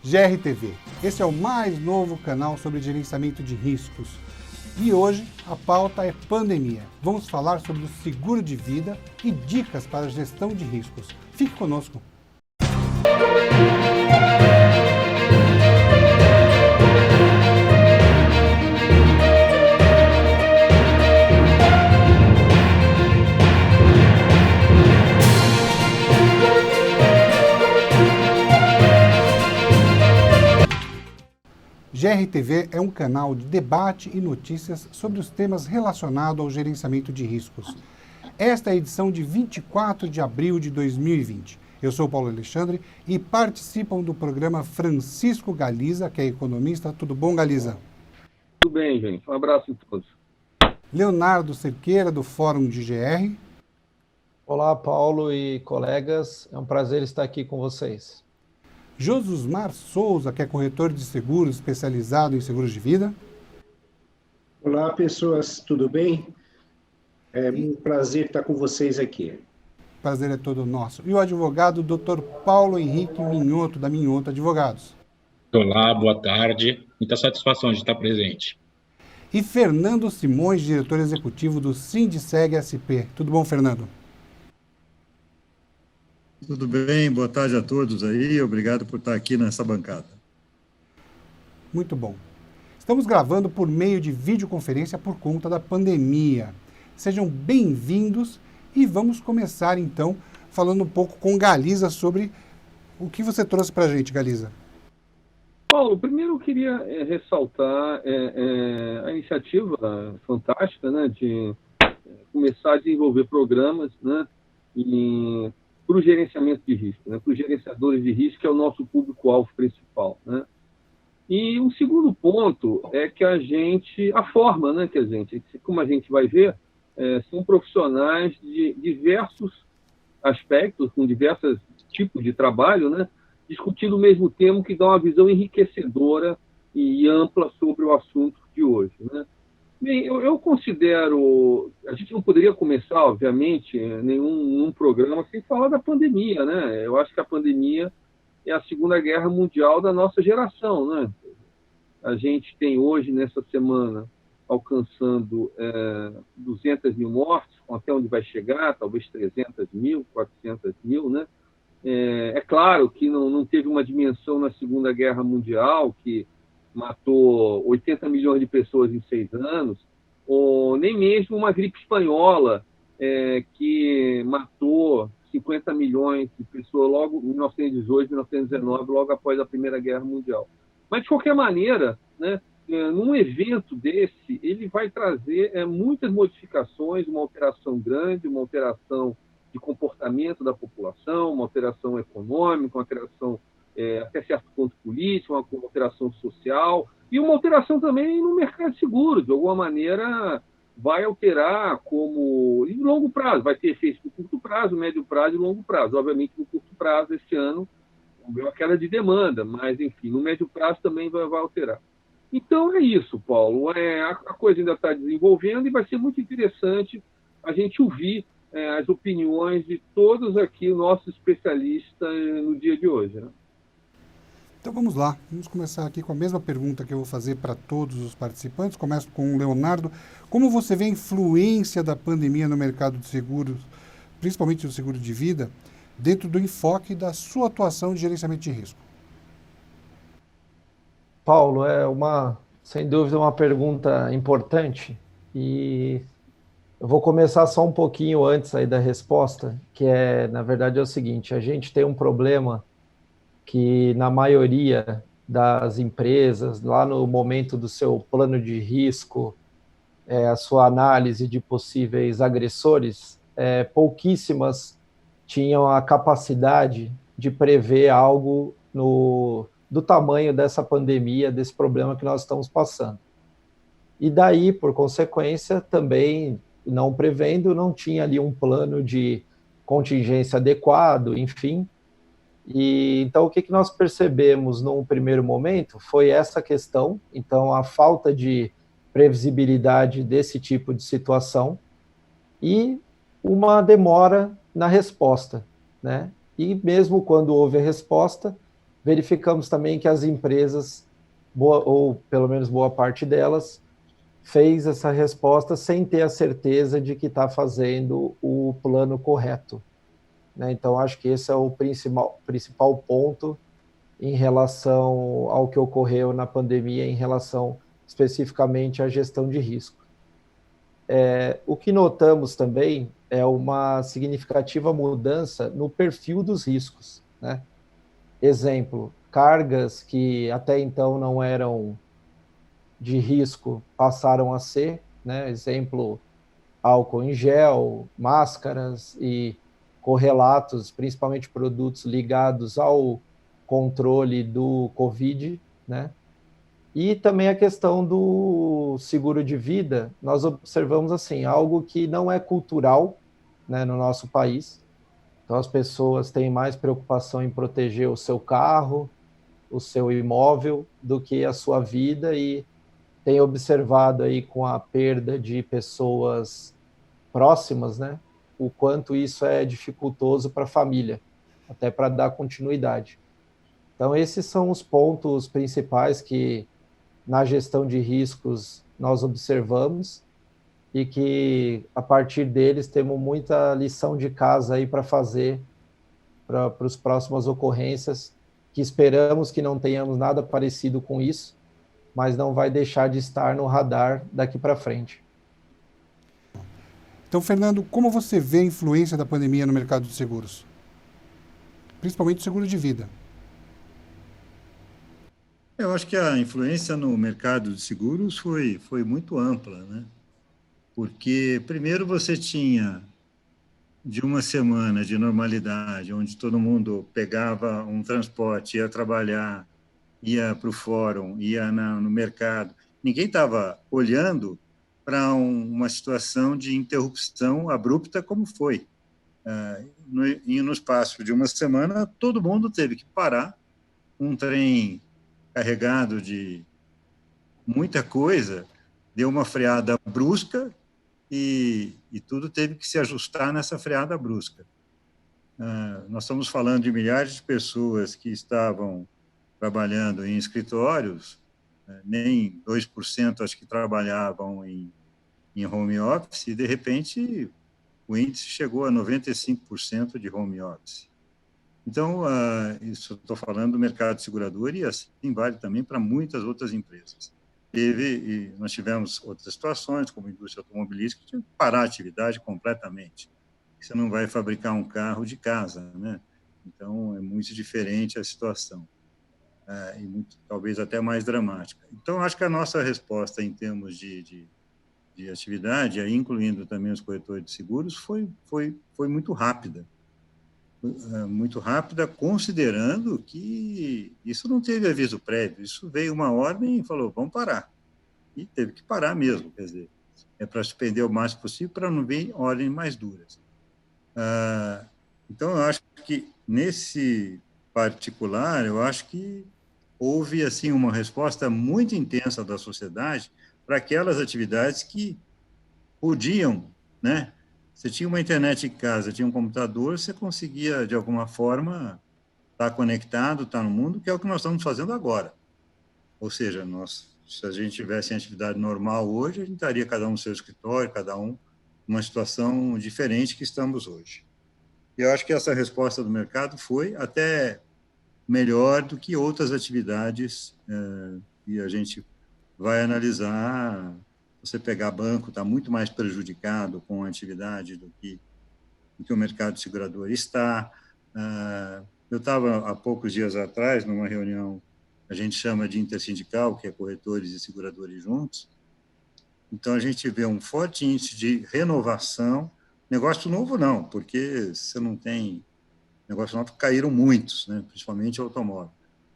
GRTV. Esse é o mais novo canal sobre gerenciamento de riscos. E hoje a pauta é pandemia. Vamos falar sobre o seguro de vida e dicas para a gestão de riscos. Fique conosco. GRTV é um canal de debate e notícias sobre os temas relacionados ao gerenciamento de riscos. Esta é a edição de 24 de abril de 2020. Eu sou Paulo Alexandre e participam do programa Francisco Galiza, que é economista. Tudo bom, Galiza? Tudo bem, gente. Um abraço a todos. Leonardo Cerqueira, do Fórum de GR. Olá, Paulo e colegas. É um prazer estar aqui com vocês. Josusmar Souza, que é corretor de seguros especializado em seguros de vida. Olá, pessoas, tudo bem? É um prazer estar com vocês aqui. Prazer é todo nosso. E o advogado Dr. Paulo Henrique Minhoto, da Minhoto Advogados. Olá, boa tarde. Muita satisfação de estar presente. E Fernando Simões, diretor executivo do Sindiceg SP. Tudo bom, Fernando? Tudo bem, boa tarde a todos aí, obrigado por estar aqui nessa bancada. Muito bom. Estamos gravando por meio de videoconferência por conta da pandemia. Sejam bem-vindos e vamos começar então falando um pouco com Galiza sobre o que você trouxe para a gente, Galiza. Paulo, primeiro eu queria ressaltar a iniciativa fantástica, né, de começar a desenvolver programas, né, para o gerenciamento de risco, né, para os gerenciadores de risco, que é o nosso público-alvo principal, né. E o segundo ponto é que a forma, né, que a gente, como a gente vai ver, são profissionais de diversos aspectos, com diversos tipos de trabalho, né, discutindo o mesmo tema, que dá uma visão enriquecedora e ampla sobre o assunto de hoje, né. Bem, eu considero, a gente não poderia começar, obviamente, nenhum programa sem falar da pandemia, né? Eu acho que a pandemia é a Segunda Guerra Mundial da nossa geração, né? A gente tem hoje, nessa semana, alcançando 200 mil mortes, até onde vai chegar, talvez 300 mil, 400 mil, né? É claro que não teve uma dimensão na Segunda Guerra Mundial, que matou 80 milhões de pessoas em 6 anos, ou nem mesmo uma gripe espanhola, que matou 50 milhões de pessoas logo em 1918, 1919, logo após a Primeira Guerra Mundial. Mas, de qualquer maneira, né, num evento desse, ele vai trazer muitas modificações, uma alteração grande, uma alteração de comportamento da população, uma alteração econômica, uma alteração até certo ponto política, uma alteração social e uma alteração também no mercado de seguros. De alguma maneira, vai alterar como em longo prazo, vai ter efeitos no curto prazo, médio prazo e longo prazo. Obviamente, no curto prazo, este ano, houve uma queda de demanda, mas, enfim, no médio prazo também vai alterar. Então, é isso, Paulo. A coisa ainda está desenvolvendo e vai ser muito interessante a gente ouvir as opiniões de todos aqui, nossos especialistas, no dia de hoje, né? Então vamos lá, vamos começar aqui com a mesma pergunta que eu vou fazer para todos os participantes. Começo com o Leonardo. Como você vê a influência da pandemia no mercado de seguros, principalmente no seguro de vida, dentro do enfoque da sua atuação de gerenciamento de risco? Paulo, sem dúvida, uma pergunta importante e eu vou começar só um pouquinho antes aí da resposta, que na verdade, é o seguinte: a gente tem um problema que na maioria das empresas, lá no momento do seu plano de risco, a sua análise de possíveis agressores, pouquíssimas tinham a capacidade de prever algo do tamanho dessa pandemia, desse problema que nós estamos passando. E daí, por consequência, também não prevendo, não tinha ali um plano de contingência adequado, enfim. E então o que nós percebemos num primeiro momento foi essa questão, então a falta de previsibilidade desse tipo de situação e uma demora na resposta, né? E mesmo quando houve a resposta, verificamos também que as empresas, ou pelo menos boa parte delas, fez essa resposta sem ter a certeza de que está fazendo o plano correto, né? Então, acho que esse é o principal ponto em relação ao que ocorreu na pandemia, em relação especificamente à gestão de risco. O que notamos também é uma significativa mudança no perfil dos riscos, né? Exemplo, cargas que até então não eram de risco passaram a ser, né? Exemplo, álcool em gel, máscaras e correlatos, principalmente produtos ligados ao controle do Covid, né? E também a questão do seguro de vida, nós observamos assim, algo que não é cultural, né, no nosso país. Então as pessoas têm mais preocupação em proteger o seu carro, o seu imóvel, do que a sua vida, e tem observado aí com a perda de pessoas próximas, né, o quanto isso é dificultoso para a família, até para dar continuidade. Então esses são os pontos principais que na gestão de riscos nós observamos e que a partir deles temos muita lição de casa aí para fazer para as próximas ocorrências, que esperamos que não tenhamos nada parecido com isso, mas não vai deixar de estar no radar daqui para frente. Então, Fernando, como você vê a influência da pandemia no mercado de seguros? Principalmente o seguro de vida. Eu acho que a influência no mercado de seguros foi muito ampla, né? Porque, primeiro, você tinha de uma semana de normalidade, onde todo mundo pegava um transporte, ia trabalhar, ia para o fórum, ia no mercado. Ninguém estava olhando para uma situação de interrupção abrupta como foi. No espaço de uma semana, todo mundo teve que parar, um trem carregado de muita coisa, deu uma freada brusca e tudo teve que se ajustar nessa freada brusca. Nós estamos falando de milhares de pessoas que estavam trabalhando em escritórios, nem 2% acho que trabalhavam em home office, e de repente o índice chegou a 95% de home office. Então, isso estou falando do mercado segurador, e assim vale também para muitas outras empresas. Nós tivemos outras situações, como a indústria automobilística, que tinha que parar a atividade completamente. Você não vai fabricar um carro de casa, né? Então, é muito diferente a situação, e talvez até mais dramática. Então, acho que a nossa resposta em termos de atividade, aí incluindo também os corretores de seguros, foi muito rápida. Muito rápida, considerando que isso não teve aviso prévio, isso veio uma ordem e falou, vamos parar. E teve que parar mesmo, quer dizer, é para suspender o máximo possível para não vir ordens mais duras. Então, eu acho que, nesse particular, eu acho que houve assim uma resposta muito intensa da sociedade para aquelas atividades que podiam, né? Você tinha uma internet em casa, tinha um computador, você conseguia, de alguma forma, estar conectado, estar no mundo, que é o que nós estamos fazendo agora. Ou seja, se a gente tivesse em atividade normal hoje, a gente estaria cada um no seu escritório, cada um numa situação diferente que estamos hoje. E eu acho que essa resposta do mercado foi até melhor do que outras atividades, e a gente vai analisar. Você pegar banco, está muito mais prejudicado com a atividade do que o mercado segurador está. Eu estava, há poucos dias atrás, numa reunião, a gente chama de intersindical, que é corretores e seguradores juntos. Então, a gente vê um forte índice de renovação. Negócio novo, não, porque você não tem... Negócio novo, caíram muitos, né? Principalmente automóvel.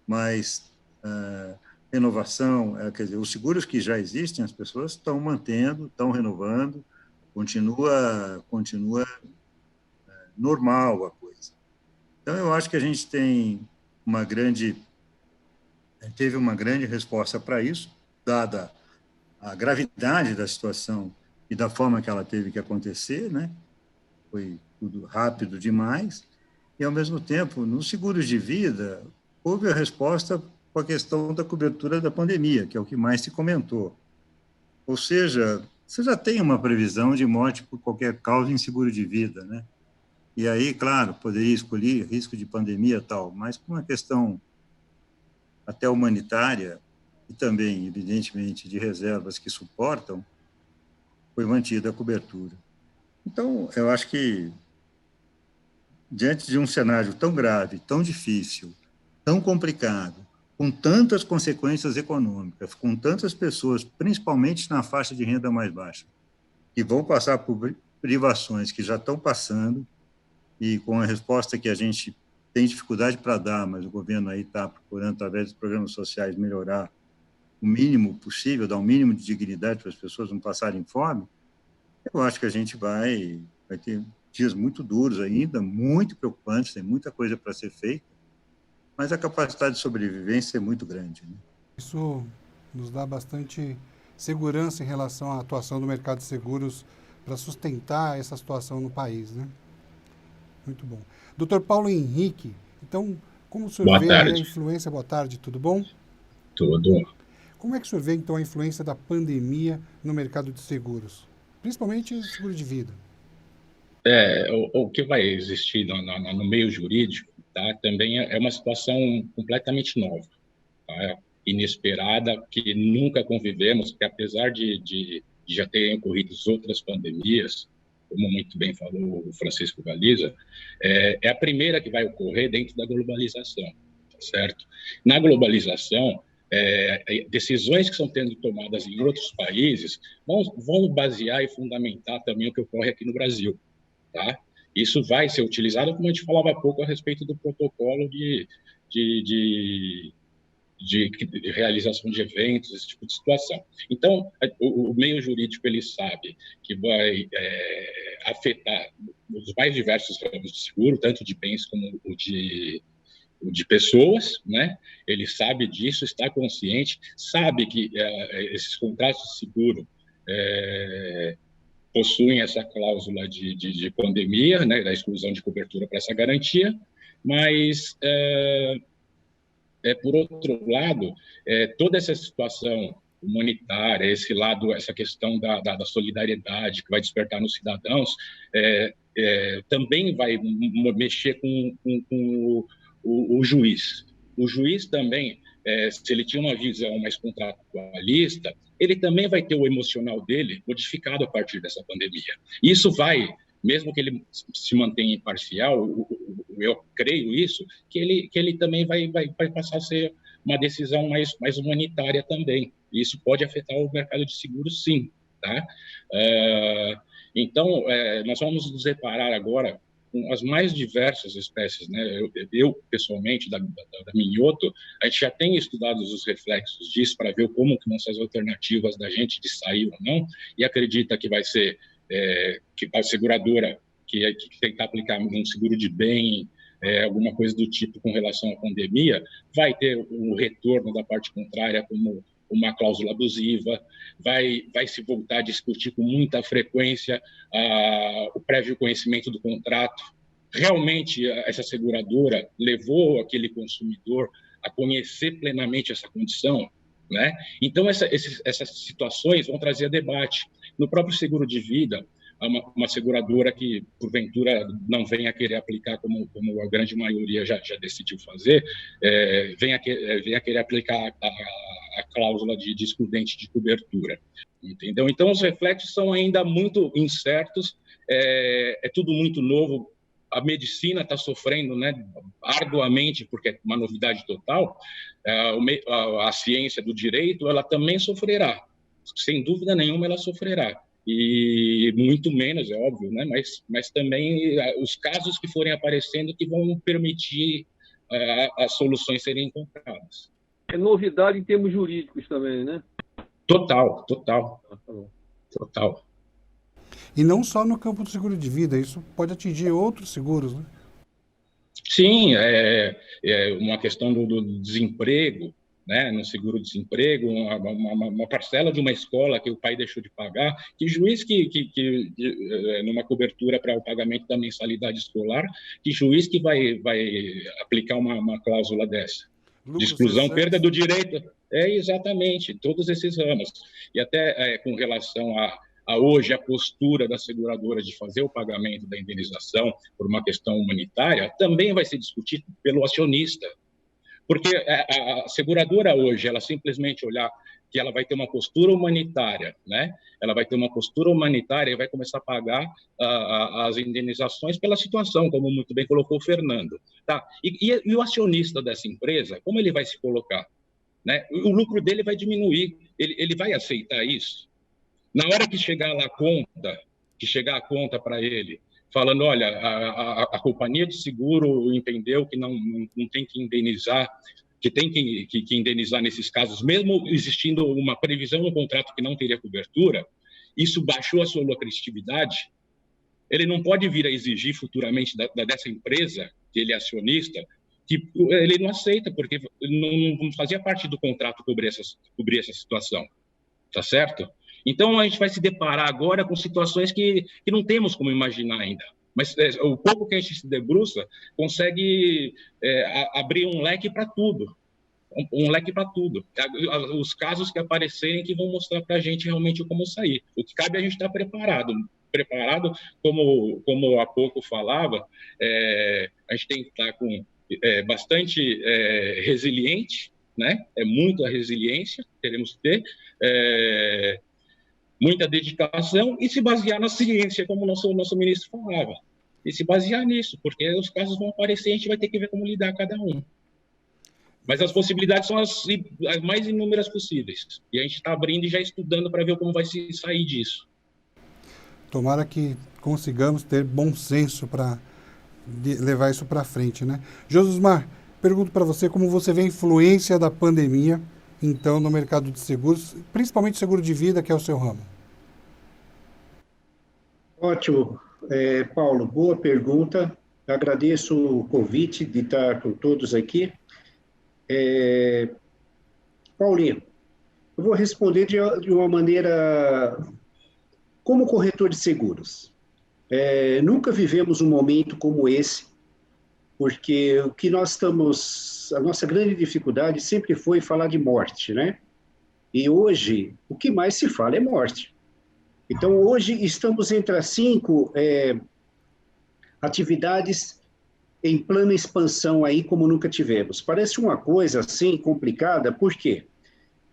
Mas... renovação, quer dizer, os seguros que já existem, as pessoas estão mantendo, estão renovando, continua normal a coisa. Então, eu acho que a gente teve uma grande resposta para isso, dada a gravidade da situação e da forma que ela teve que acontecer, né? Foi tudo rápido demais, e, ao mesmo tempo, nos seguros de vida, houve a resposta com a questão da cobertura da pandemia, que é o que mais se comentou. Ou seja, você já tem uma previsão de morte por qualquer causa em seguro de vida, né? E aí, claro, poderia escolher risco de pandemia e tal, mas com uma questão até humanitária e também, evidentemente, de reservas que suportam, foi mantida a cobertura. Então, eu acho que, diante de um cenário tão grave, tão difícil, tão complicado, com tantas consequências econômicas, com tantas pessoas, principalmente na faixa de renda mais baixa, que vão passar por privações que já estão passando, e com a resposta que a gente tem dificuldade para dar, mas o governo aí está procurando, através dos programas sociais, melhorar o mínimo possível, dar o mínimo de dignidade para as pessoas não passarem fome, eu acho que a gente vai ter dias muito duros ainda, muito preocupantes, tem muita coisa para ser feita, mas a capacidade de sobrevivência é muito grande, né? Isso nos dá bastante segurança em relação à atuação do mercado de seguros para sustentar essa situação no país, né? Muito bom. Doutor Paulo Henrique, então, como o senhor Boa vê tarde. a influência... Boa tarde, tudo bom? Tudo. Como é que o senhor vê, então, a influência da pandemia no mercado de seguros? Principalmente seguro de vida. O que vai existir no meio jurídico, tá, também é uma situação completamente nova, tá, inesperada, que nunca convivemos, que apesar de já terem ocorrido outras pandemias, como muito bem falou o Francisco Galiza, é a primeira que vai ocorrer dentro da globalização, certo? Na globalização, decisões que estão sendo tomadas em outros países vão basear e fundamentar também o que ocorre aqui no Brasil, tá? Isso vai ser utilizado, como a gente falava há pouco, a respeito do protocolo de realização de eventos, esse tipo de situação. Então, o meio jurídico, ele sabe que vai afetar os mais diversos ramos de seguro, tanto de bens como o de pessoas, né? Ele sabe disso, está consciente, sabe que esses contratos de seguro possuem essa cláusula de pandemia, né, da exclusão de cobertura para essa garantia, mas, por outro lado, toda essa situação humanitária, esse lado, essa questão da solidariedade que vai despertar nos cidadãos, também vai mexer com o juiz. O juiz também, se ele tinha uma visão mais contratualista, ele também vai ter o emocional dele modificado a partir dessa pandemia. Isso vai, mesmo que ele se mantenha imparcial, eu creio isso, que ele também vai passar a ser uma decisão mais humanitária também. Isso pode afetar o mercado de seguros, sim, tá? Então, nós vamos nos deparar agora com as mais diversas espécies, né? Eu pessoalmente, da Minhoto, a gente já tem estudado os reflexos disso para ver como que vão ser as alternativas da gente de sair ou não, e acredita que vai ser que a seguradora que tentar aplicar um seguro de bem, alguma coisa do tipo com relação à pandemia, vai ter um retorno da parte contrária como uma cláusula abusiva, vai se voltar a discutir com muita frequência o prévio conhecimento do contrato. Realmente, essa seguradora levou aquele consumidor a conhecer plenamente essa condição, né? Então, essas situações vão trazer debate. No próprio seguro de vida, uma seguradora que, porventura, não venha a querer aplicar como a grande maioria já decidiu fazer, venha a querer aplicar a cláusula de excludente de cobertura. Entendeu? Então, os reflexos são ainda muito incertos, é tudo muito novo. A medicina está sofrendo, né, arduamente, porque é uma novidade total. A ciência do direito, ela também sofrerá. Sem dúvida nenhuma, ela sofrerá. E muito menos, é óbvio, né? Mas também os casos que forem aparecendo que vão permitir as soluções serem encontradas. É novidade em termos jurídicos também, né? Total. Tá bom. Total. E não só no campo do seguro de vida, isso pode atingir outros seguros, né? Sim, uma questão do desemprego, né, no seguro-desemprego, uma parcela de uma escola que o pai deixou de pagar, que juiz numa cobertura para o pagamento da mensalidade escolar, que juiz que vai aplicar uma cláusula dessa? De exclusão, perda do direito. Exatamente, todos esses ramos. E até com relação a hoje a postura da seguradora de fazer o pagamento da indenização por uma questão humanitária, também vai ser discutido pelo acionista. Porque a seguradora hoje, ela simplesmente olhar que ela vai ter uma postura humanitária, né? Ela vai ter uma postura humanitária e vai começar a pagar as indenizações pela situação, como muito bem colocou o Fernando. Tá? E o acionista dessa empresa, como ele vai se colocar? Né? O lucro dele vai diminuir, ele vai aceitar isso? Na hora que chegar lá a conta para ele, falando, olha, a companhia de seguro entendeu que não tem que indenizar, que tem que indenizar nesses casos, mesmo existindo uma previsão no contrato que não teria cobertura, isso baixou a sua lucratividade, ele não pode vir a exigir futuramente dessa empresa, que ele é acionista, que ele não aceita, porque não fazia parte do contrato cobrir essa situação, tá certo? Então, a gente vai se deparar agora com situações que não temos como imaginar ainda. Mas o pouco que a gente se debruça consegue abrir um leque para tudo. Um leque para tudo. Os casos que aparecerem que vão mostrar para a gente realmente como sair. O que cabe é a gente estar preparado. Preparado, como há pouco falava, a gente tem que estar com bastante resiliente, né? Muita resiliência, queremos ter, muita dedicação e se basear na ciência, como o nosso ministro falava. E se basear nisso, porque os casos vão aparecer e a gente vai ter que ver como lidar cada um. Mas as possibilidades são as mais inúmeras possíveis. E a gente está abrindo e já estudando para ver como vai se sair disso. Tomara que consigamos ter bom senso para levar isso para frente, né? Josmar, pergunto para você como você vê a influência da pandemia, então, no mercado de seguros, principalmente seguro de vida, que é o seu ramo. Ótimo. Paulo, boa pergunta. Agradeço o convite de estar com todos aqui. Paulinho, eu vou responder de uma maneira como corretor de seguros. Nunca vivemos um momento como esse, porque o que nós estamos, a nossa grande dificuldade sempre foi falar de morte, né? E hoje, o que mais se fala é morte. Então, hoje estamos entre as 5 atividades em plena expansão aí, como nunca tivemos. Parece uma coisa, assim, complicada, por quê?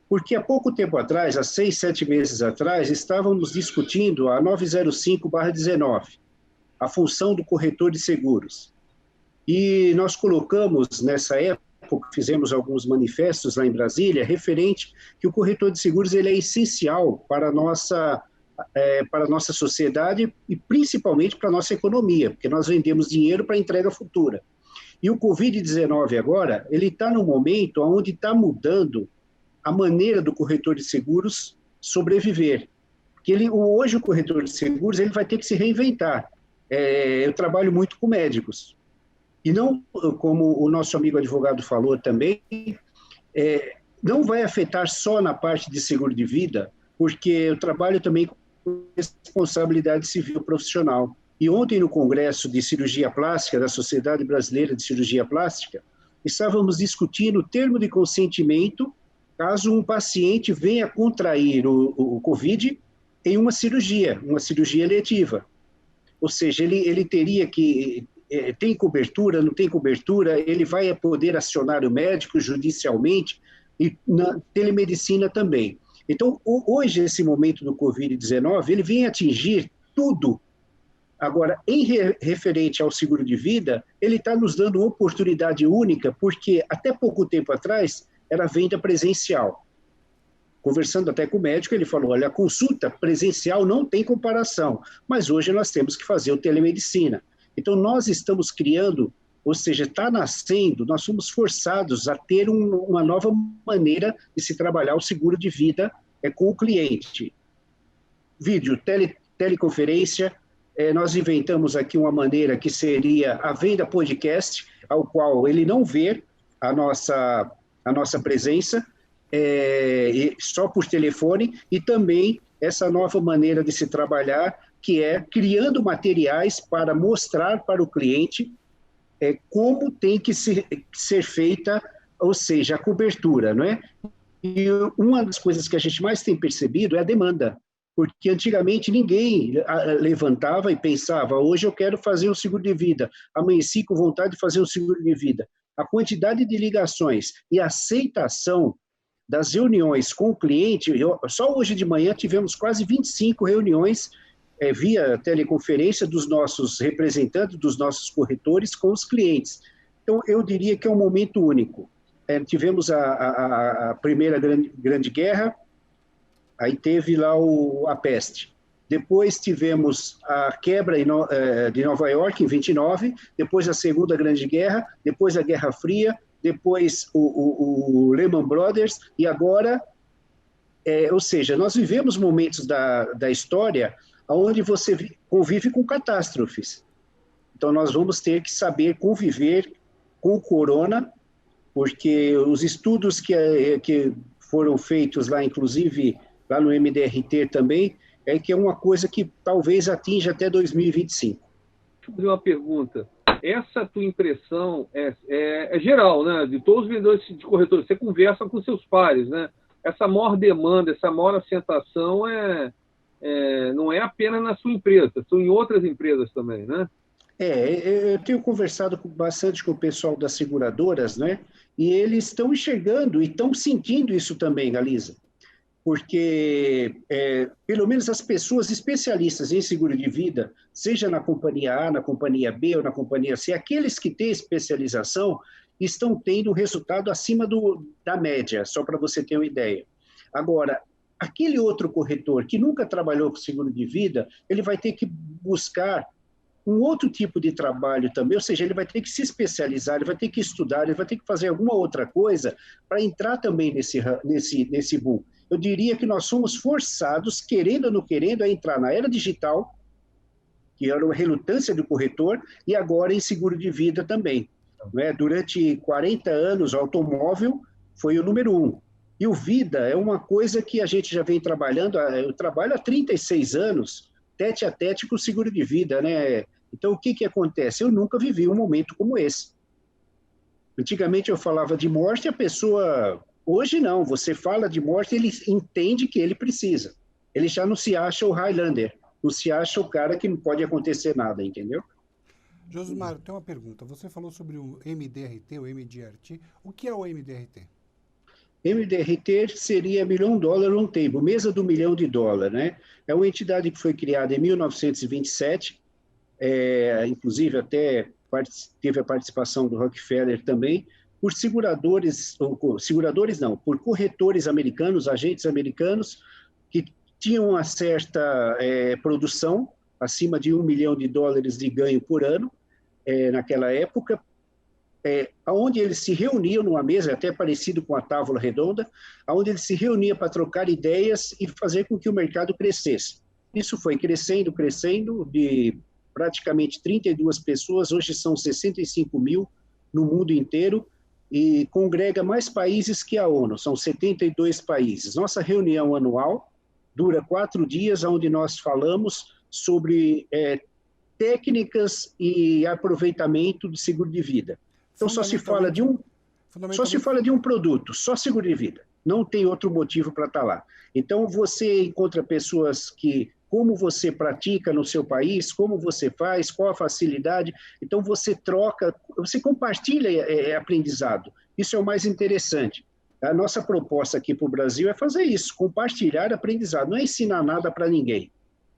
Porque há pouco tempo atrás, há 6, 7 meses atrás, estávamos discutindo a 905/19, a função do corretor de seguros. E nós colocamos, nessa época, fizemos alguns manifestos lá em Brasília, referente que o corretor de seguros ele é essencial para a nossa sociedade e principalmente para a nossa economia, porque nós vendemos dinheiro para entrega futura. E o Covid-19 agora, ele está num momento onde está mudando a maneira do corretor de seguros sobreviver. Porque hoje o corretor de seguros ele vai ter que se reinventar. Eu trabalho muito com médicos. E não, como o nosso amigo advogado falou também, não vai afetar só na parte de seguro de vida, porque eu trabalho também com responsabilidade civil profissional. E ontem, no Congresso de Cirurgia Plástica, da Sociedade Brasileira de Cirurgia Plástica, estávamos discutindo o termo de consentimento caso um paciente venha contrair o Covid em uma cirurgia eletiva. Ou seja, ele teria que... tem cobertura, não tem cobertura, ele vai poder acionar o médico judicialmente e na telemedicina também. Então, hoje, esse momento do Covid-19, ele vem atingir tudo. Agora, em referente ao seguro de vida, ele está nos dando uma oportunidade única, porque até pouco tempo atrás era venda presencial. Conversando até com o médico, ele falou, olha, a consulta presencial não tem comparação, mas hoje nós temos que fazer o telemedicina. Então, nós estamos criando, ou seja, está nascendo, nós somos forçados a ter uma nova maneira de se trabalhar o seguro de vida com o cliente. Vídeo, teleconferência, nós inventamos aqui uma maneira que seria a venda podcast, ao qual ele não vê a nossa presença, só por telefone, e também essa nova maneira de se trabalhar, que é criando materiais para mostrar para o cliente como tem que ser feita, ou seja, a cobertura, não é? E uma das coisas que a gente mais tem percebido é a demanda, porque antigamente ninguém levantava e pensava, hoje eu quero fazer um seguro de vida, amanheci com vontade de fazer um seguro de vida. A quantidade de ligações e aceitação das reuniões com o cliente, só hoje de manhã tivemos quase 25 reuniões via teleconferência dos nossos representantes, dos nossos corretores com os clientes. Então, eu diria que é um momento único. Tivemos a primeira grande guerra, aí teve lá a peste. Depois tivemos a quebra de Nova York, em 29, depois a Segunda Grande Guerra, depois a Guerra Fria, depois o Lehman Brothers, e agora, ou seja, nós vivemos momentos da história onde você convive com catástrofes. Então, nós vamos ter que saber conviver com o corona, porque os estudos que foram feitos lá, inclusive lá no MDRT também, que é uma coisa que talvez atinja até 2025. Deixa eu fazer uma pergunta. Essa tua impressão é geral, né? De todos os vendedores de corretores, você conversa com seus pares, né? Essa maior demanda, essa maior aceitação não é apenas na sua empresa, são em outras empresas também, né? Eu tenho conversado bastante com o pessoal das seguradoras, né? E eles estão enxergando e estão sentindo isso também, Galisa. Porque, pelo menos as pessoas especialistas em seguro de vida, seja na companhia A, na companhia B ou na companhia C, aqueles que têm especialização estão tendo um resultado acima da média, só para você ter uma ideia. Agora, aquele outro corretor que nunca trabalhou com seguro de vida, ele vai ter que buscar um outro tipo de trabalho também, ou seja, ele vai ter que se especializar, ele vai ter que estudar, ele vai ter que fazer alguma outra coisa para entrar também nesse boom. Eu diria que nós somos forçados, querendo ou não querendo, a entrar na era digital, que era uma relutância do corretor, e agora em seguro de vida também. Né? Durante 40 anos, o automóvel foi o número 1. E o vida é uma coisa que a gente já vem trabalhando, eu trabalho há 36 anos, tete a tete com o seguro de vida, né? Então, o que acontece? Eu nunca vivi um momento como esse. Antigamente eu falava de morte, a pessoa... Hoje não, você fala de morte, ele entende que ele precisa. Ele já não se acha o Highlander, não se acha o cara que não pode acontecer nada, entendeu? Josmar, tem uma pergunta. Você falou sobre o MDRT, o MDRT. O que é o MDRT? MDRT seria $1 Million Round Table, mesa do $1 milhão, né? É uma entidade que foi criada em 1927, inclusive até teve a participação do Rockefeller também, por por corretores americanos, agentes americanos, que tinham uma certa produção, acima de $1 milhão de ganho por ano, naquela época, onde eles se reuniam numa mesa, até parecido com a tábua redonda, onde eles se reuniam para trocar ideias e fazer com que o mercado crescesse. Isso foi crescendo, de praticamente 32 pessoas, hoje são 65 mil no mundo inteiro, e congrega mais países que a ONU, são 72 países. Nossa reunião anual dura 4 dias, onde nós falamos sobre técnicas e aproveitamento de seguro de vida. Então, só se fala de um produto, só seguro de vida. Não tem outro motivo para estar lá. Então, você encontra pessoas que, como você pratica no seu país, como você faz, qual a facilidade. Então, você troca, você compartilha aprendizado. Isso é o mais interessante. A nossa proposta aqui para o Brasil é fazer isso, compartilhar aprendizado. Não é ensinar nada para ninguém.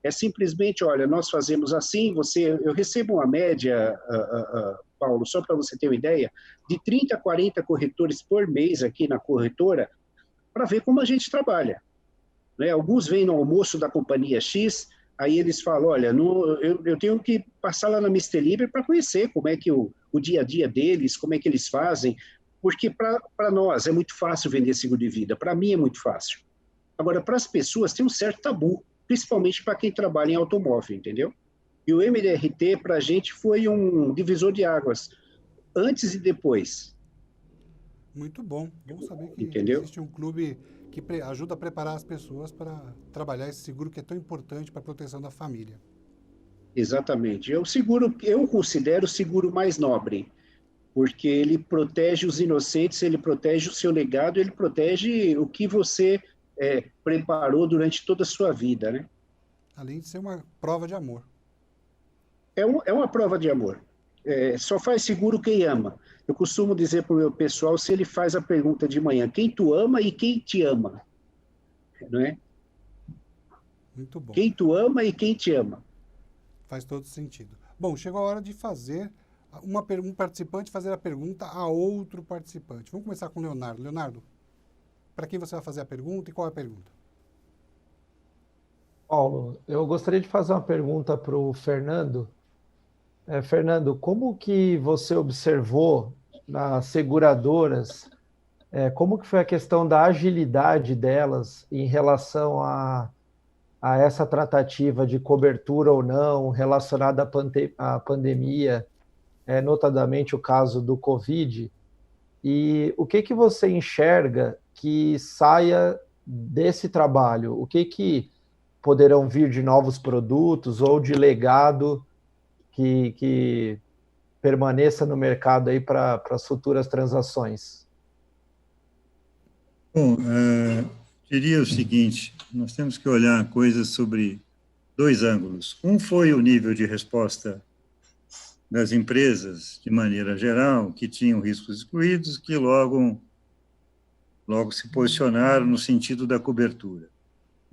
É simplesmente, olha, nós fazemos assim, eu recebo uma média, Paulo, só para você ter uma ideia, de 30 a 40 corretores por mês aqui na corretora, para ver como a gente trabalha. Né? Alguns vêm no almoço da companhia X, aí eles falam, olha, eu tenho que passar lá na Mr. Libre para conhecer como é que o dia a dia deles, como é que eles fazem, porque para nós é muito fácil vender seguro de vida, para mim é muito fácil. Agora, para as pessoas tem um certo tabu, principalmente para quem trabalha em automóvel, entendeu? E o MDRT, para a gente, foi um divisor de águas, antes e depois. Muito bom. Bom saber que Entendeu? existe um clube que ajuda a preparar as pessoas para trabalhar esse seguro que é tão importante para a proteção da família. Exatamente. Eu considero o seguro mais nobre, porque ele protege os inocentes, ele protege o seu legado, ele protege o que você preparou durante toda a sua vida, né? Além de ser uma prova de amor. É uma prova de amor. Só faz seguro quem ama. Eu costumo dizer para o meu pessoal, se ele faz a pergunta de manhã, quem tu ama e quem te ama, não é? Muito bom. Quem tu ama e quem te ama. Faz todo sentido. Bom, chegou a hora de fazer um participante fazer a pergunta a outro participante. Vamos começar com o Leonardo. Leonardo, para quem você vai fazer a pergunta e qual é a pergunta? Paulo, eu gostaria de fazer uma pergunta para o Fernando. Fernando, como que você observou nas seguradoras, como que foi a questão da agilidade delas em relação a essa tratativa de cobertura ou não relacionada à pandemia, notadamente o caso do Covid, e o que você enxerga que saia desse trabalho? O que poderão vir de novos produtos ou de legado que permaneça no mercado aí para as futuras transações? Bom, diria o seguinte, nós temos que olhar coisas sobre dois ângulos. Um foi o nível de resposta das empresas, de maneira geral, que tinham riscos excluídos, que logo se posicionaram no sentido da cobertura.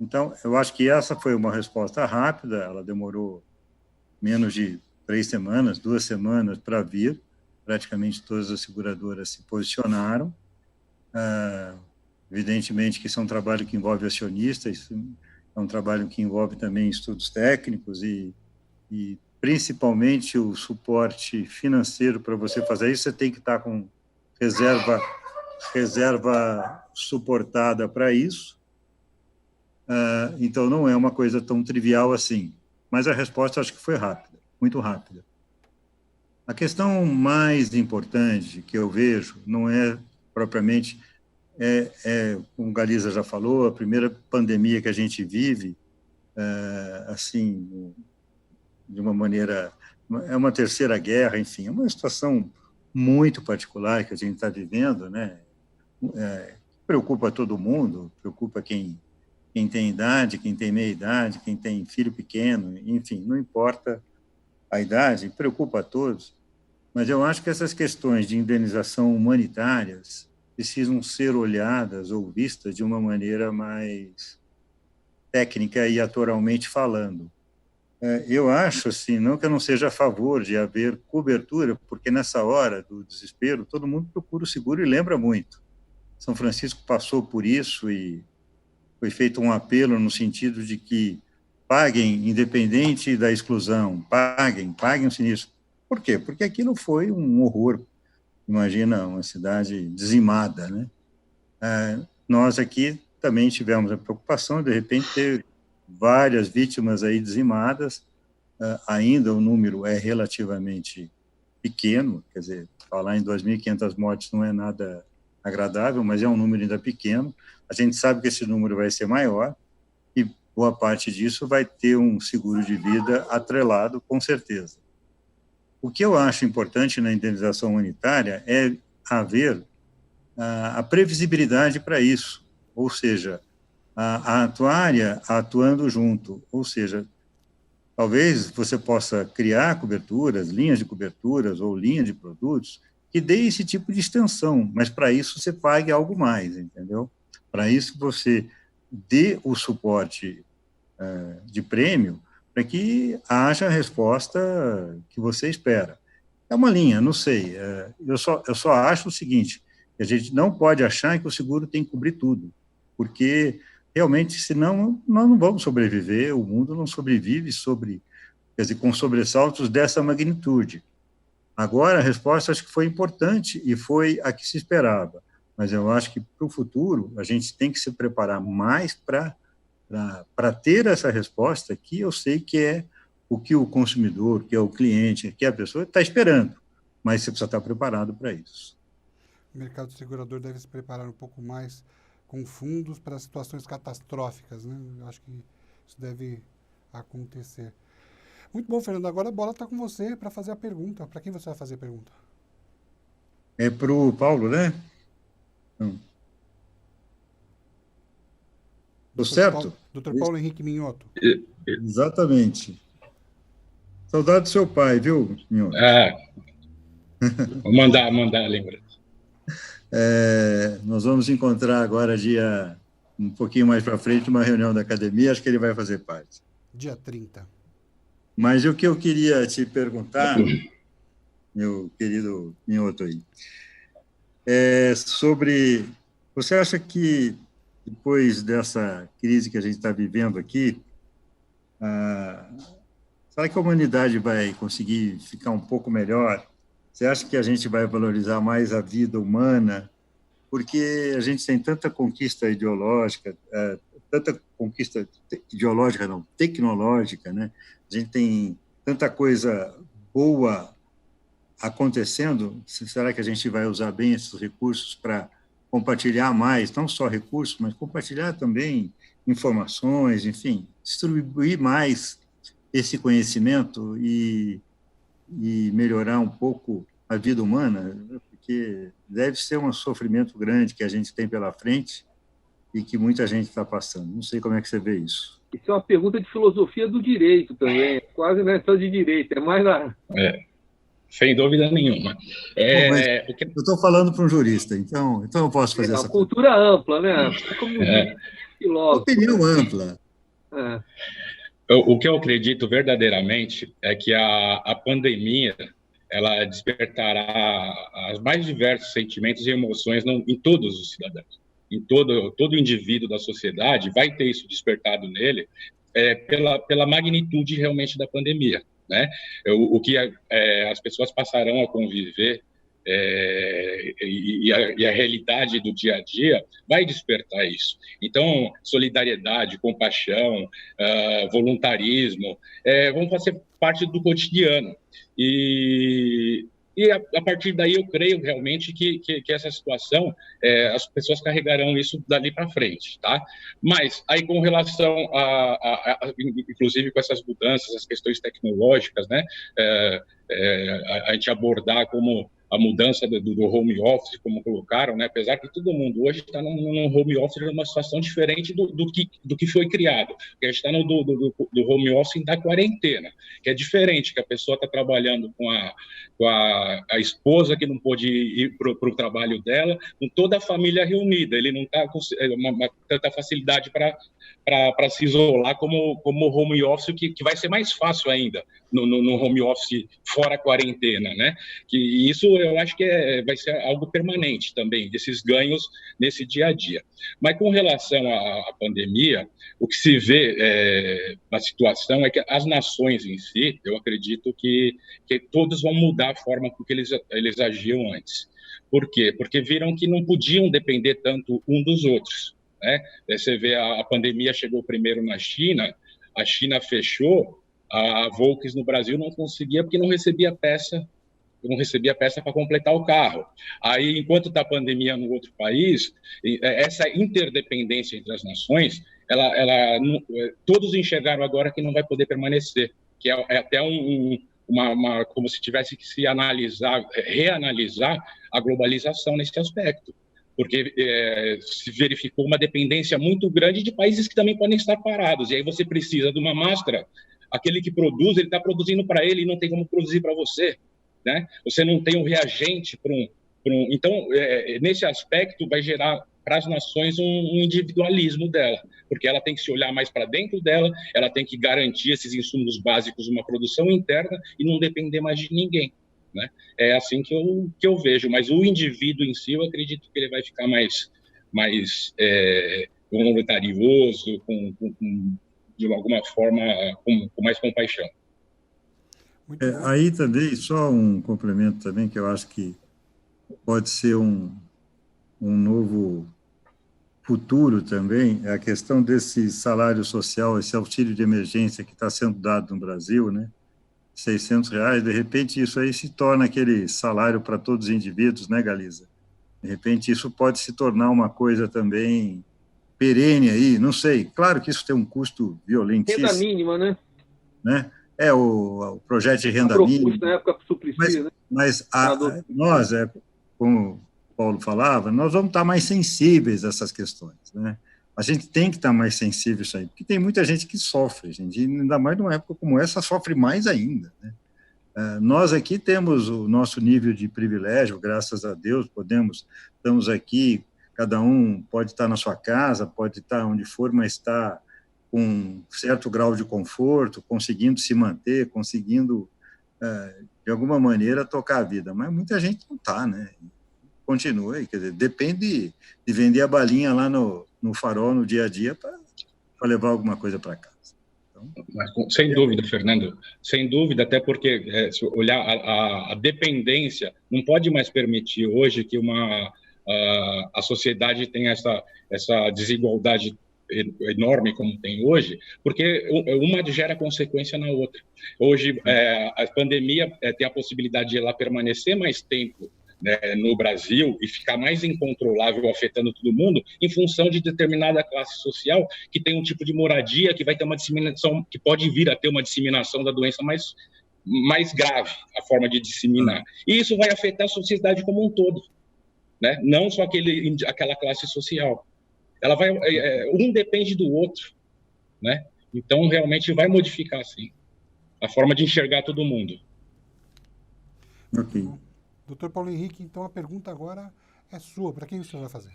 Então, eu acho que essa foi uma resposta rápida, ela demorou menos de 3 semanas, 2 semanas para vir, praticamente todas as seguradoras se posicionaram. Evidentemente que isso é um trabalho que envolve acionistas, é um trabalho que envolve também estudos técnicos e principalmente o suporte financeiro para você fazer isso, você tem que estar com reserva suportada para isso. Então, não é uma coisa tão trivial assim, mas a resposta acho que foi rápida, muito rápida. A questão mais importante que eu vejo não é propriamente, como o Galiza já falou, a primeira pandemia que a gente vive, assim, de uma maneira, é uma terceira guerra, enfim, é uma situação muito particular que a gente está vivendo, né? Preocupa todo mundo, preocupa quem tem idade, quem tem meia idade, quem tem filho pequeno, enfim, não importa a idade, preocupa a todos, mas eu acho que essas questões de indenização humanitárias precisam ser olhadas ou vistas de uma maneira mais técnica e atoralmente falando. Eu acho, assim, não que eu não seja a favor de haver cobertura, porque nessa hora do desespero, todo mundo procura o seguro e lembra muito. São Francisco passou por isso e foi feito um apelo no sentido de que paguem, independente da exclusão, paguem o sinistro. Por quê? Porque aquilo foi um horror. Imagina uma cidade dizimada, né? Nós aqui também tivemos a preocupação, de repente, ter várias vítimas aí dizimadas, ainda o número é relativamente pequeno, quer dizer, falar em 2.500 mortes não é nada agradável, mas é um número ainda pequeno. A gente sabe que esse número vai ser maior e boa parte disso vai ter um seguro de vida atrelado, com certeza. O que eu acho importante na indenização humanitária é haver a previsibilidade para isso, ou seja, a atuária atuando junto, ou seja, talvez você possa criar coberturas, linhas de coberturas ou linhas de produtos que dê esse tipo de extensão, mas para isso você pague algo mais, entendeu? Para isso você dê o suporte de prêmio para que haja a resposta que você espera. É uma linha, não sei, eu só acho o seguinte, que a gente não pode achar que o seguro tem que cobrir tudo, porque realmente, senão, nós não vamos sobreviver, o mundo não sobrevive quer dizer, com sobressaltos dessa magnitude. Agora, a resposta acho que foi importante e foi a que se esperava, mas eu acho que para o futuro a gente tem que se preparar mais para ter essa resposta que eu sei que é o que o consumidor, que é o cliente, que é a pessoa está esperando, mas você precisa estar preparado para isso. O mercado segurador deve se preparar um pouco mais com fundos para situações catastróficas, né? Eu acho que isso deve acontecer. Muito bom, Fernando. Agora a bola está com você para fazer a pergunta. Para quem você vai fazer a pergunta? É para o Paulo, né? Estou certo? Dr. Paulo Henrique Minhoto. Exatamente. Saudade do seu pai, viu, Minhoto? Vou mandar a lembrança. Nós vamos encontrar agora, um pouquinho mais para frente, uma reunião da academia, acho que ele vai fazer parte. Dia 30. Mas o que eu queria te perguntar, meu querido Minhoto aí, é sobre... Você acha que, depois dessa crise que a gente está vivendo aqui, será que a humanidade vai conseguir ficar um pouco melhor? Você acha que a gente vai valorizar mais a vida humana? Porque a gente tem tanta conquista ideológica, tecnológica, né? A gente tem tanta coisa boa acontecendo. Será que a gente vai usar bem esses recursos para compartilhar mais, não só recursos, mas compartilhar também informações, enfim, distribuir mais esse conhecimento e melhorar um pouco a vida humana, porque deve ser um sofrimento grande que a gente tem pela frente e que muita gente está passando. Não sei como é que você vê isso. Isso é uma pergunta de filosofia do direito também, quase não é só de direito, é mais na... Sem dúvida nenhuma. Eu estou falando para um jurista, então eu posso fazer essa cultura ampla, né? Como filósofo. Opinião ampla. O que eu acredito verdadeiramente é que a pandemia ela despertará os mais diversos sentimentos e emoções em todos os cidadãos. Em todo indivíduo da sociedade vai ter isso despertado nele pela magnitude realmente da pandemia, né? O que as pessoas passarão a conviver e a realidade do dia a dia vai despertar isso. Então, solidariedade, compaixão, voluntarismo vão fazer parte do cotidiano. E a partir daí eu creio realmente que essa situação, as pessoas carregarão isso dali para frente, tá? Mas aí com relação inclusive com essas mudanças, as questões tecnológicas, né? A gente abordar como a mudança do home office, como colocaram, né? Apesar que todo mundo hoje está num home office numa situação diferente do que foi criado. Porque a gente está do home office da quarentena, que é diferente, que a pessoa está trabalhando com a esposa que não pôde ir para o trabalho dela, com toda a família reunida. Ele não está com tanta facilidade para se isolar como home office, que vai ser mais fácil ainda no home office fora a quarentena, né? Que isso eu acho que vai ser algo permanente também, desses ganhos nesse dia a dia. Mas com relação à pandemia, o que se vê na situação é que as nações em si, eu acredito que todos vão mudar a forma com que eles agiam antes. Por quê? Porque viram que não podiam depender tanto um dos outros, né? Você vê, a pandemia chegou primeiro na China, a China fechou, a Volks no Brasil não conseguia porque não recebia peça para completar o carro. Aí, enquanto está a pandemia no outro país, essa interdependência entre as nações, todos enxergaram agora que não vai poder permanecer, que é até como se tivesse que reanalisar a globalização nesse aspecto, porque se verificou uma dependência muito grande de países que também podem estar parados, e aí você precisa de uma máscara, aquele que produz, ele está produzindo para ele e não tem como produzir para você, né? Você não tem um reagente para um... Então, nesse aspecto, vai gerar para as nações um individualismo dela, porque ela tem que se olhar mais para dentro dela, ela tem que garantir esses insumos básicos, uma produção interna e não depender mais de ninguém, né? É assim que eu vejo, mas o indivíduo em si, eu acredito que ele vai ficar mais voluntarioso, de alguma forma, com mais compaixão. Aí também, só um complemento também, que eu acho que pode ser um novo futuro também, é a questão desse salário social, esse auxílio de emergência que está sendo dado no Brasil, né? R$600, de repente isso aí se torna aquele salário para todos os indivíduos, né, Galiza? De repente, isso pode se tornar uma coisa também perene aí, não sei. Claro que isso tem um custo violentíssimo. Renda mínima, né? Né? O projeto de renda mínima. Na época Suplicy, né? Mas nós, como o Paulo falava, nós vamos estar mais sensíveis a essas questões, né? A gente tem que estar mais sensível a isso aí, porque tem muita gente que sofre, gente, e ainda mais numa época como essa, sofre mais ainda, né? Nós aqui temos o nosso nível de privilégio, graças a Deus, estamos aqui, cada um pode estar na sua casa, pode estar onde for, mas está com um certo grau de conforto, conseguindo se manter, conseguindo, de alguma maneira, tocar a vida. Mas muita gente não está, né? Continua, quer dizer, depende de vender a balinha lá no farol, no dia a dia, para levar alguma coisa para casa. Então, mas, sem dúvida, Fernando, sem dúvida, até porque, se olhar a dependência, não pode mais permitir hoje que a sociedade tenha essa desigualdade enorme como tem hoje, porque uma gera consequência na outra. Hoje, a pandemia tem a possibilidade de ela permanecer mais tempo, né, no Brasil e ficar mais incontrolável, afetando todo mundo, em função de determinada classe social que tem um tipo de moradia que vai ter uma disseminação, que pode vir a ter uma disseminação da doença mais grave, a forma de disseminar. E isso vai afetar a sociedade como um todo, né? Não só aquela classe social. Ela vai, um depende do outro, né? Então, realmente vai modificar, sim, a forma de enxergar todo mundo. Ok. Doutor Paulo Henrique, então a pergunta agora é sua. Para quem o senhor vai fazer?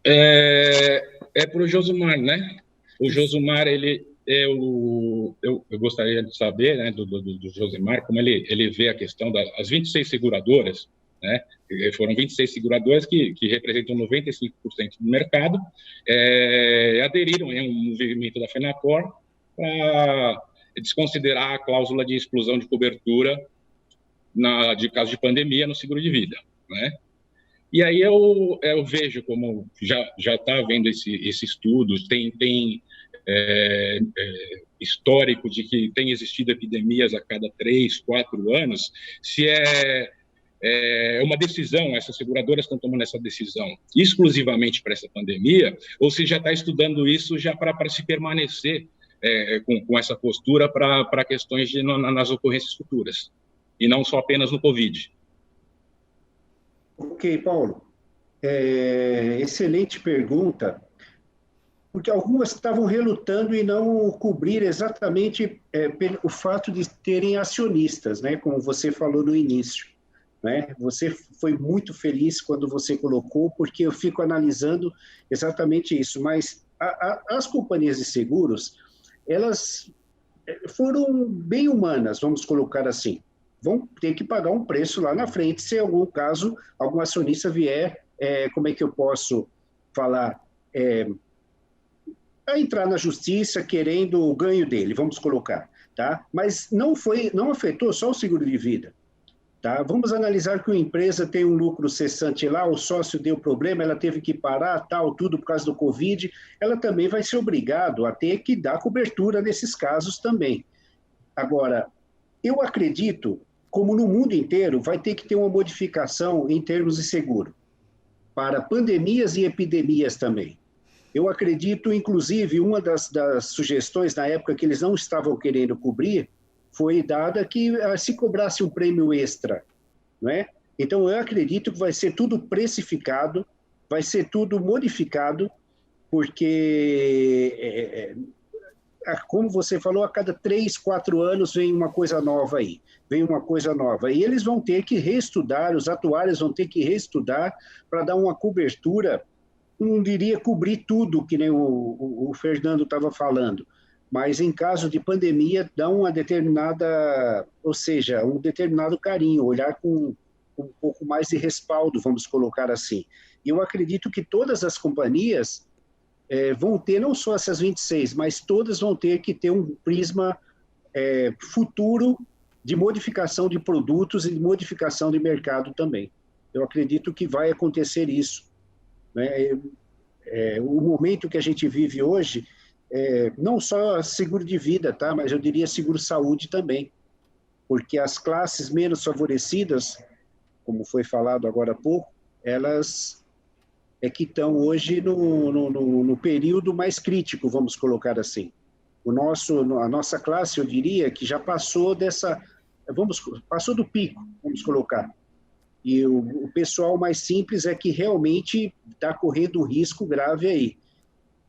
É para o Josumar, né? O Josumar, eu gostaria de saber, né, do Josimar, como ele vê a questão das 26 seguradoras, né? Foram 26 seguradoras que representam 95% do mercado, aderiram a um movimento da FENACOR para desconsiderar a cláusula de exclusão de cobertura de caso de pandemia no seguro de vida, né? E aí eu vejo como já está havendo esse estudo, tem histórico de que tem existido epidemias a cada 3, 4 anos, se uma decisão, essas seguradoras estão tomando essa decisão exclusivamente para essa pandemia, ou se já está estudando isso já para se permanecer com essa postura para questões nas ocorrências futuras, e não só apenas no Covid. Ok, Paulo. Excelente pergunta, porque algumas estavam relutando em não cobrir exatamente o fato de terem acionistas, né, como você falou no início, né? Você foi muito feliz quando você colocou, porque eu fico analisando exatamente isso, mas as companhias de seguros, elas foram bem humanas, vamos colocar assim. Vão ter que pagar um preço lá na frente, se em algum caso algum acionista vier, como é que eu posso falar, a entrar na justiça querendo o ganho dele, vamos colocar, tá? Mas não afetou só o seguro de vida, tá? Vamos analisar que uma empresa tem um lucro cessante lá, o sócio deu problema, ela teve que parar, tal, tudo por causa do Covid, ela também vai ser obrigada a ter que dar cobertura nesses casos também. Agora, eu acredito, como no mundo inteiro, vai ter que ter uma modificação em termos de seguro, para pandemias e epidemias também. Eu acredito, inclusive, uma das sugestões na época que eles não estavam querendo cobrir, foi dada que se cobrasse um prêmio extra, não é? Então, eu acredito que vai ser tudo precificado, vai ser tudo modificado, porque... como você falou, a cada 3, 4 anos vem uma coisa nova aí, e eles vão ter que reestudar, os atuários vão ter que reestudar para dar uma cobertura, não diria cobrir tudo, que nem o Fernando estava falando, mas em caso de pandemia, dá uma determinada, ou seja, um determinado carinho, olhar com um pouco mais de respaldo, vamos colocar assim. E eu acredito que todas as companhias vão ter, não só essas 26, mas todas vão ter que ter um prisma futuro de modificação de produtos e de modificação de mercado também. Eu acredito que vai acontecer isso, né? O momento que a gente vive hoje, não só seguro de vida, tá? Mas eu diria seguro-saúde também, porque as classes menos favorecidas, como foi falado agora há pouco, elas é que estão hoje no período mais crítico, vamos colocar assim. A nossa classe, eu diria, que já passou passou do pico, vamos colocar. E o pessoal mais simples é que realmente está correndo risco grave aí.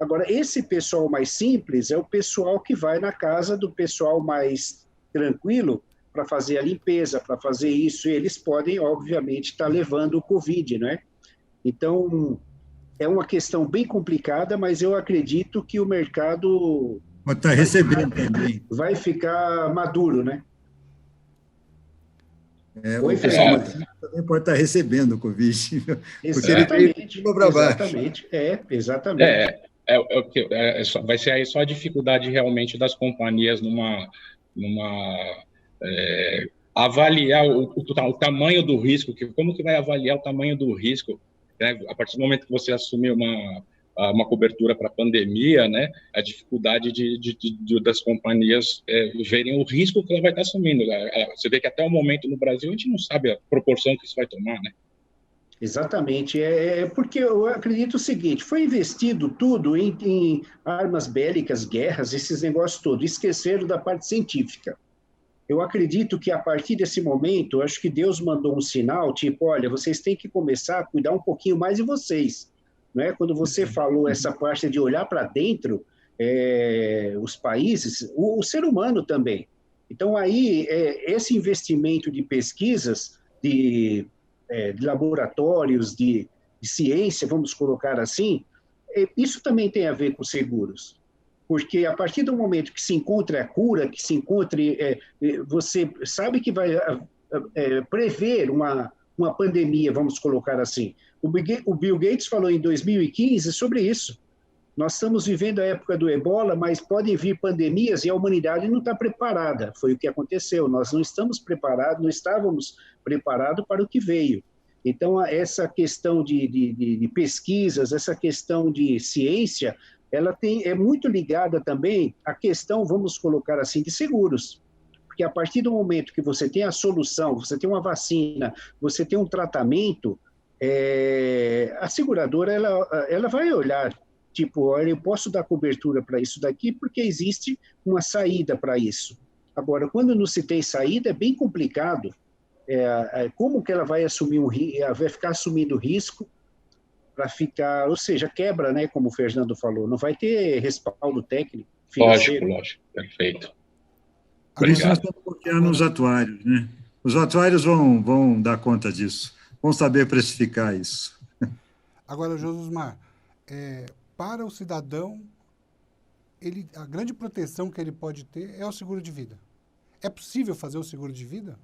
Agora, esse pessoal mais simples é o pessoal que vai na casa do pessoal mais tranquilo para fazer a limpeza, para fazer isso, e eles podem, obviamente, estar levando o Covid, né? Então, é uma questão bem complicada, mas eu acredito que o mercado Pode estar recebendo também. vai ficar maduro, né? O pessoal mais simples também pode estar recebendo o Covid, porque ele veio de cima para baixo. Exatamente. Vai ser aí só a dificuldade realmente das companhias avaliar o tamanho do risco, como que vai avaliar o tamanho do risco, né? A partir do momento que você assumir uma cobertura para a pandemia, né? A dificuldade das companhias verem o risco que ela vai estar assumindo. Você vê que até o momento no Brasil a gente não sabe a proporção que isso vai tomar, né? Exatamente, porque eu acredito o seguinte, foi investido tudo em armas bélicas, guerras, esses negócios todos, esqueceram da parte científica. Eu acredito que a partir desse momento, acho que Deus mandou um sinal, tipo, olha, vocês têm que começar a cuidar um pouquinho mais de vocês. Né? Quando você falou essa parte de olhar para dentro, os países, o ser humano também. Então, aí, esse investimento de pesquisas, de laboratórios, de ciência, vamos colocar assim, isso também tem a ver com seguros. Porque a partir do momento que se encontre a cura, que se encontre, você sabe que vai prever uma pandemia, vamos colocar assim. O Bill Gates falou em 2015 sobre isso. Nós estamos vivendo a época do Ebola, mas podem vir pandemias e a humanidade não está preparada. Foi o que aconteceu. Nós não estamos preparados, não estávamos preparados para o que veio. Então, essa questão de pesquisas, essa questão de ciência, ela é muito ligada também à questão, vamos colocar assim, de seguros. Porque a partir do momento que você tem a solução, você tem uma vacina, você tem um tratamento, a seguradora ela vai olhar, tipo, olha, eu posso dar cobertura para isso daqui porque existe uma saída para isso. Agora, quando não se tem saída, é bem complicado. Como que ela vai assumir ela vai ficar assumindo risco para ficar, ou seja, quebra, né, como o Fernando falou, não vai ter respaldo técnico, financeiro. Lógico, perfeito. Por isso nós temos que confiar nos atuários, né? Os atuários vão dar conta disso, vão saber precificar isso. Agora, Josmar, para o cidadão, a grande proteção que ele pode ter é o seguro de vida. É possível fazer o seguro de vida?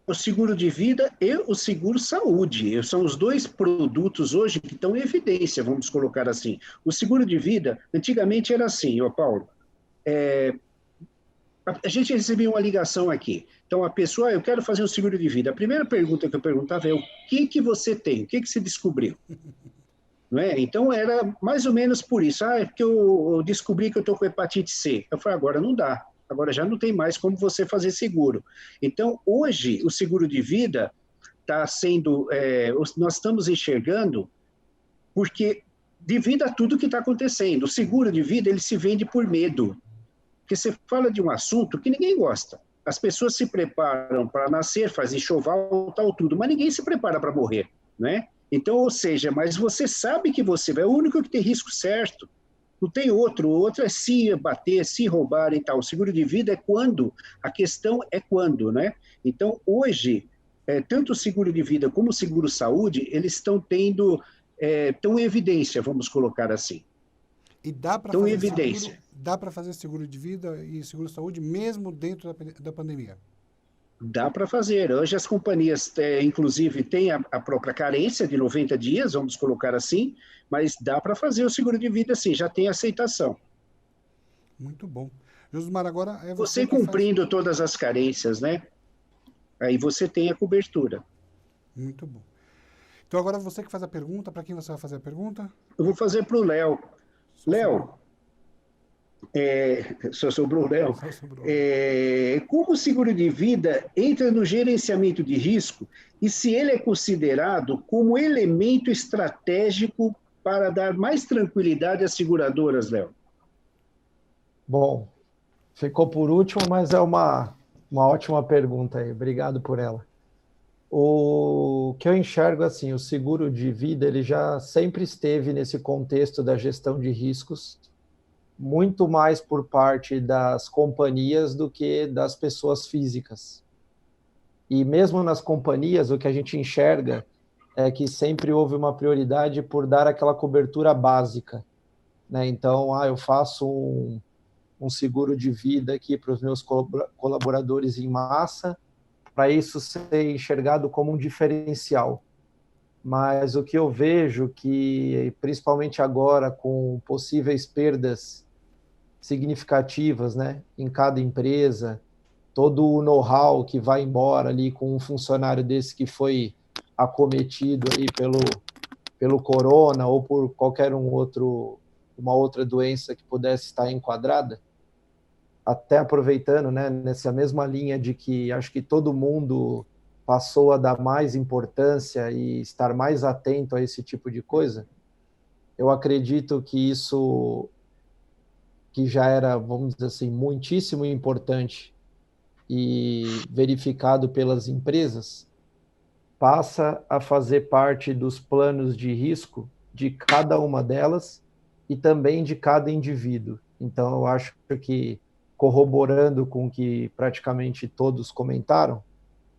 O seguro de vida e o seguro saúde. São os dois produtos hoje que estão em evidência, vamos colocar assim. O seguro de vida, antigamente era assim, Paulo, a gente recebia uma ligação aqui. Então, a pessoa, eu quero fazer um seguro de vida. A primeira pergunta que eu perguntava é o que você tem? O que você descobriu? Não é? Então, era mais ou menos por isso. É porque eu descobri que eu estou com hepatite C. Eu falei, agora não dá. Agora já não tem mais como você fazer seguro. Então, hoje, o seguro de vida está sendo... nós estamos enxergando porque devido a tudo que está acontecendo. O seguro de vida, ele se vende por medo. Porque você fala de um assunto que ninguém gosta. As pessoas se preparam para nascer, fazem enxoval, tal, tudo, mas ninguém se prepara para morrer, né? Então, ou seja, mas você sabe que você é o único que tem risco certo. Não tem outro. O outro é se bater, se roubar e tal. O seguro de vida é quando. A questão é quando, né? Então, hoje, tanto o seguro de vida como o seguro saúde, eles estão tendo, estão em evidência, vamos colocar assim. E dá para fazer evidência. Dá para fazer seguro de vida e seguro saúde mesmo dentro da pandemia? Dá para fazer. Hoje as companhias, inclusive, têm a própria carência de 90 dias, vamos colocar assim, mas dá para fazer o seguro de vida sim, já tem aceitação. Muito bom. Josmar, agora é você cumprindo todas as carências, né? Aí você tem a cobertura. Muito bom. Então agora você que faz a pergunta, para quem você vai fazer a pergunta? Eu vou fazer para o Léo. Léo, Só sobrou o Léo. Só sobrou. Como o seguro de vida entra no gerenciamento de risco e se ele é considerado como elemento estratégico para dar mais tranquilidade às seguradoras, Léo? Bom, ficou por último, mas é uma ótima pergunta aí. Obrigado por ela. O que eu enxergo assim, o seguro de vida, ele já sempre esteve nesse contexto da gestão de riscos, muito mais por parte das companhias do que das pessoas físicas. E mesmo nas companhias, o que a gente enxerga é que sempre houve uma prioridade por dar aquela cobertura básica, né? Então, eu faço um seguro de vida aqui para os meus colaboradores em massa, para isso ser enxergado como um diferencial. Mas o que eu vejo que, principalmente agora, com possíveis perdas significativas, né, em cada empresa, todo o know-how que vai embora ali com um funcionário desse que foi acometido aí pelo corona ou por qualquer uma outra doença que pudesse estar enquadrada, até aproveitando, né, nessa mesma linha de que acho que todo mundo passou a dar mais importância e estar mais atento a esse tipo de coisa, eu acredito que isso, que já era, vamos dizer assim, muitíssimo importante e verificado pelas empresas, passa a fazer parte dos planos de risco de cada uma delas e também de cada indivíduo. Então, eu acho que, corroborando com o que praticamente todos comentaram,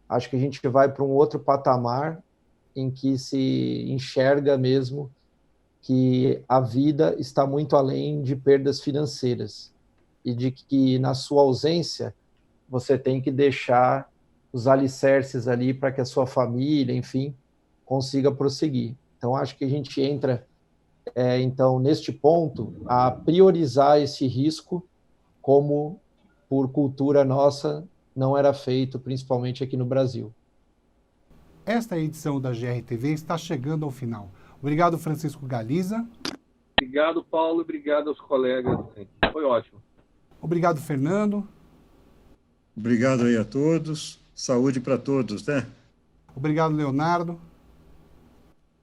acho que a gente vai para um outro patamar em que se enxerga mesmo que a vida está muito além de perdas financeiras e de que, na sua ausência, você tem que deixar os alicerces ali para que a sua família, enfim, consiga prosseguir. Então, acho que a gente entra, então, neste ponto, a priorizar esse risco como, por cultura nossa, não era feito, principalmente aqui no Brasil. Esta edição da GRTV está chegando ao final. Obrigado, Francisco Galiza. Obrigado, Paulo, e obrigado aos colegas. Foi ótimo. Obrigado, Fernando. Obrigado aí a todos. Saúde para todos, né? Obrigado, Leonardo.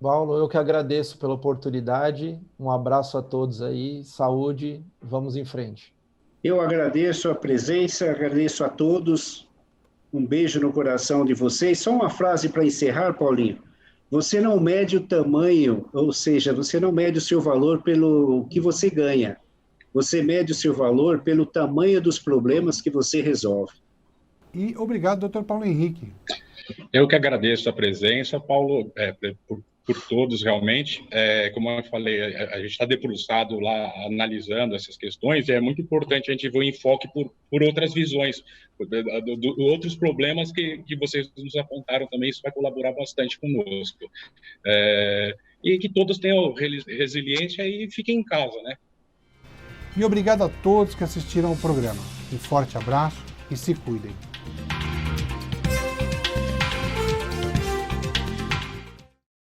Paulo, eu que agradeço pela oportunidade. Um abraço a todos aí. Saúde. Vamos em frente. Eu agradeço a presença, agradeço a todos. Um beijo no coração de vocês. Só uma frase para encerrar, Paulinho. Você não mede o tamanho, ou seja, você não mede o seu valor pelo que você ganha. Você mede o seu valor pelo tamanho dos problemas que você resolve. E obrigado, Dr. Paulo Henrique. Eu que agradeço a presença, Paulo, por todos, realmente. Como eu falei, a gente está debruçado lá, analisando essas questões, e é muito importante a gente ver o enfoque por outras visões, outros problemas que vocês nos apontaram também. Isso vai colaborar bastante conosco. E que todos tenham resiliência e fiquem em casa, né? E obrigado a todos que assistiram ao programa. Um forte abraço e se cuidem.